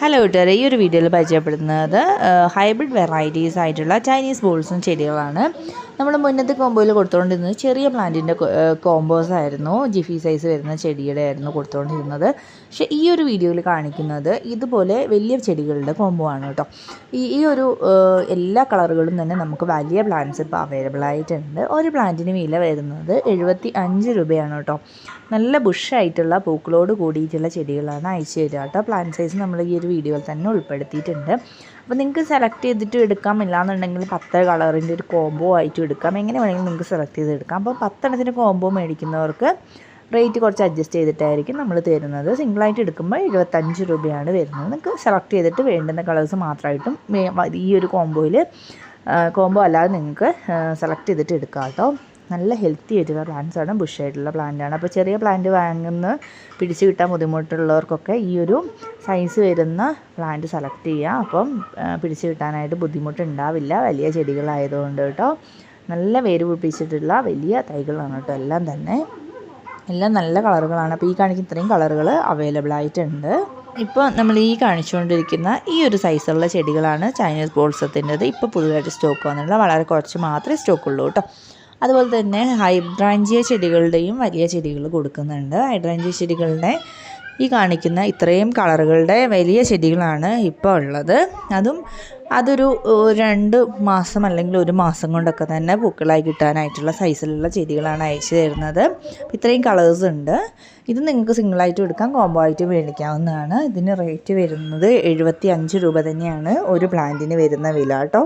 Hello കൂട്ടുകാരെ, ഈ ഒരു വീഡിയോയിൽ പരിചയപ്പെടുന്നത് ഹൈബ്രിഡ് വെറൈറ്റീസ് ആയിട്ടുള്ള ചൈനീസ് ബോൾസും ചെടികളാണ്. നമ്മൾ മുന്നത്തെ കോമ്പോയിൽ കൊടുത്തുകൊണ്ടിരുന്നത് ചെറിയ പ്ലാന്റിൻ്റെ കോമ്പോസ് ആയിരുന്നു, ജിഫി സൈസ് വരുന്ന ചെടിയുടെ ആയിരുന്നു കൊടുത്തുകൊണ്ടിരുന്നത്. പക്ഷേ ഈ ഒരു വീഡിയോയിൽ കാണിക്കുന്നത് ഇതുപോലെ വലിയ ചെടികളുടെ കോമ്പോ ആണ് കേട്ടോ. ഈ ഒരു എല്ലാ കളറുകളും തന്നെ നമുക്ക് വലിയ പ്ലാന്റ്സ് ഇപ്പോൾ അവൈലബിൾ ആയിട്ടുണ്ട്. ഒരു പ്ലാന്റിന് വില വരുന്നത് 75 രൂപയാണ് കേട്ടോ. നല്ല ബുഷായിട്ടുള്ള പൂക്കളോട് കൂടിയിട്ടുള്ള ചെടികളാണ് അയച്ചു തരിക കേട്ടോ. പ്ലാന്റ് സൈസ് നമ്മൾ ഈ ഒരു വീഡിയോയിൽ തന്നെ ഉൾപ്പെടുത്തിയിട്ടുണ്ട്. അപ്പോൾ നിങ്ങൾക്ക് സെലക്ട് ചെയ്തിട്ട് എടുക്കാം, ഇല്ലാന്നുണ്ടെങ്കിൽ 10 കളറിൻ്റെ ഒരു കോംബോ ആയിട്ടും എടുക്കാം. എങ്ങനെ വേണമെങ്കിലും നിങ്ങൾക്ക് സെലക്ട് ചെയ്തെടുക്കാം. അപ്പോൾ 10 എണ്ണത്തിന് കോംബോ മേടിക്കുന്നവർക്ക് റേറ്റ് കുറച്ച് അഡ്ജസ്റ്റ് ചെയ്തിട്ടായിരിക്കും നമ്മൾ തരുന്നത്. സിംഗിളായിട്ട് എടുക്കുമ്പോൾ 75 രൂപയാണ് വരുന്നത്. നിങ്ങൾക്ക് സെലക്ട് ചെയ്തിട്ട് വേണ്ടുന്ന കളേഴ്സ് മാത്രമായിട്ടും ഈ ഒരു കോംബോ അല്ലാതെ നിങ്ങൾക്ക് സെലക്ട് ചെയ്തിട്ട് എടുക്കാം കേട്ടോ. നല്ല ഹെൽത്തി ആയിട്ടുള്ള പ്ലാന്റ്സ് ആണ്, ബുഷ് ആയിട്ടുള്ള പ്ലാന്റാണ്. അപ്പോൾ ചെറിയ പ്ലാന്റ് പിടിച്ച് കിട്ടാൻ ബുദ്ധിമുട്ടുള്ളവർക്കൊക്കെ ഈ ഒരു സൈസ് വരുന്ന പ്ലാന്റ് സെലക്ട് ചെയ്യുക. അപ്പം പിടിച്ച് കിട്ടാനായിട്ട് ബുദ്ധിമുട്ടുണ്ടാവില്ല, വലിയ ചെടികളായതുകൊണ്ട് കേട്ടോ. നല്ല വേര് പിടിപ്പിച്ചിട്ടുള്ള വലിയ തൈകളാണ് കേട്ടോ. എല്ലാം നല്ല കളറുകളാണ്. അപ്പോൾ ഈ കാണിക്കുന്ന ഇത്രയും കളറുകൾ അവൈലബിൾ ആയിട്ടുണ്ട്. ഇപ്പോൾ നമ്മൾ ഈ കാണിച്ചുകൊണ്ടിരിക്കുന്ന ഈ ഒരു സൈസുള്ള ചെടികളാണ് ചൈനീസ് ബോൾസത്തിൻ്റെത്. ഇപ്പോൾ പുതുതായിട്ട് സ്റ്റോക്ക് വന്നിട്ടുള്ള വളരെ കുറച്ച് മാത്രമേ സ്റ്റോക്കുള്ളൂ കേട്ടോ. അതുപോലെ തന്നെ ഹൈഡ്രാഞ്ചിയ ചെടികളുടെയും വലിയ ചെടികൾ കൊടുക്കുന്നുണ്ട്. ഹൈഡ്രാഞ്ചിയ ചെടികളുടെ ഈ കാണിക്കുന്ന ഇത്രയും കളറുകളുടെ വലിയ ചെടികളാണ് ഇപ്പോൾ ഉള്ളത്. അതൊരു 2 മാസം അല്ലെങ്കിൽ 1 മാസം കൊണ്ടൊക്കെ തന്നെ പൂക്കളായി കിട്ടാനായിട്ടുള്ള സൈസിലുള്ള ചെടികളാണ് അയച്ചു തരുന്നത്. ഇത്രയും കളേഴ്സ് ഉണ്ട്. ഇത് നിങ്ങൾക്ക് സിംഗിളായിട്ടും എടുക്കാം, കോംബോ ആയിട്ട് മേടിക്കാവുന്നതാണ്. ഇതിന് റേറ്റ് വരുന്നത് 75 രൂപ തന്നെയാണ് ഒരു പ്ലാന്റിന് വരുന്ന വില കേട്ടോ.